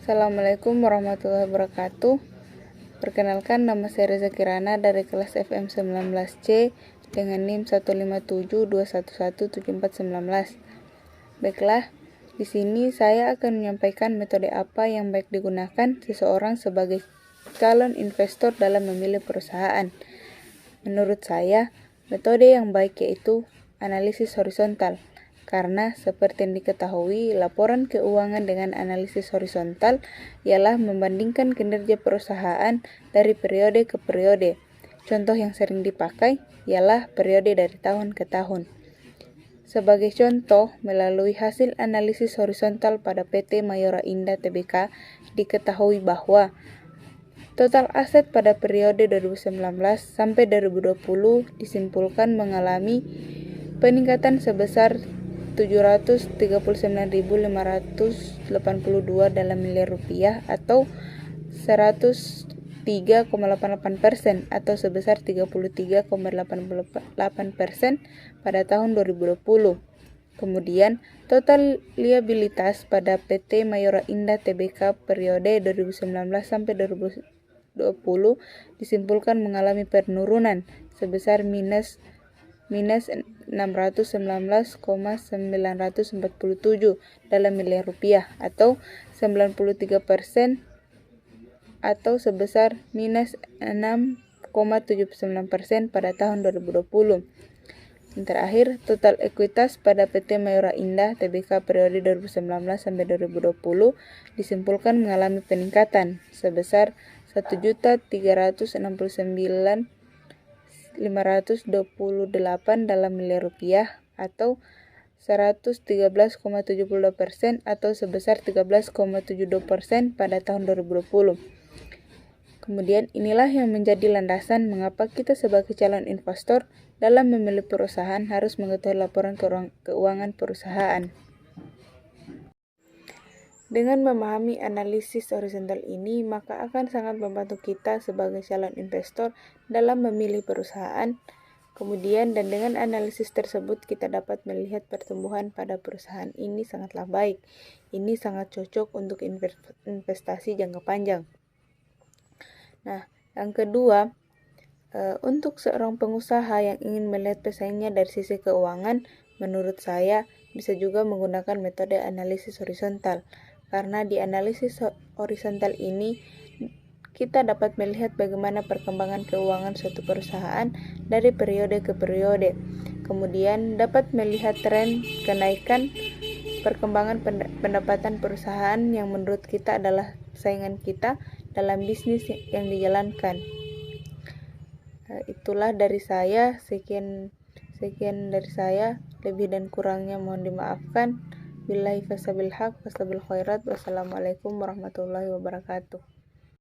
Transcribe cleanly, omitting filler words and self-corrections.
Assalamualaikum warahmatullahi wabarakatuh. Perkenalkan, nama saya Reza Kirana dari kelas FM 19C dengan NIM 157211749. Baiklah, di sini saya akan menyampaikan metode apa yang baik digunakan seseorang sebagai calon investor dalam memilih perusahaan. Menurut saya, metode yang baik yaitu analisis horizontal. Karena seperti yang diketahui, laporan keuangan dengan analisis horizontal ialah membandingkan kinerja perusahaan dari periode ke periode. Contoh yang sering dipakai ialah periode dari tahun ke tahun. Sebagai contoh, melalui hasil analisis horizontal pada PT Mayora Indah Tbk, diketahui bahwa total aset pada periode 2019 sampai 2020 disimpulkan mengalami peningkatan sebesar 739.582 dalam miliar rupiah atau 103,88% atau sebesar 33,88% pada tahun 2020. Kemudian, total liabilitas pada PT Mayora Indah Tbk periode 2019 sampai 2020 disimpulkan mengalami penurunan sebesar minus 619,947 dalam miliar rupiah atau 93% atau sebesar minus 6,79% pada tahun 2020. Yang terakhir, total ekuitas pada PT Mayora Indah Tbk periode 2019 sampai 2020 disimpulkan mengalami peningkatan sebesar 1.369.528 dalam miliar rupiah atau 113,72% atau sebesar 13,72% pada tahun 2020. Kemudian inilah yang menjadi landasan mengapa kita sebagai calon investor dalam memilih perusahaan harus mengetahui laporan keuangan perusahaan. Dengan memahami analisis horizontal ini, maka akan sangat membantu kita sebagai calon investor dalam memilih perusahaan. Kemudian dan dengan analisis tersebut kita dapat melihat pertumbuhan pada perusahaan ini sangatlah baik. Ini sangat cocok untuk investasi jangka panjang. Nah, yang kedua, untuk seorang pengusaha yang ingin melihat pesaingnya dari sisi keuangan, menurut saya bisa juga menggunakan metode analisis horizontal. Karena di analisis horizontal ini kita dapat melihat bagaimana perkembangan keuangan suatu perusahaan dari periode ke periode. Kemudian dapat melihat tren kenaikan perkembangan pendapatan perusahaan yang menurut kita adalah saingan kita dalam bisnis yang dijalankan. Itulah dari saya, sekian dari saya, lebih dan kurangnya mohon dimaafkan. Billahi fasabil haq, fasabil khairat. Wassalamualaikum warahmatullahi wabarakatuh.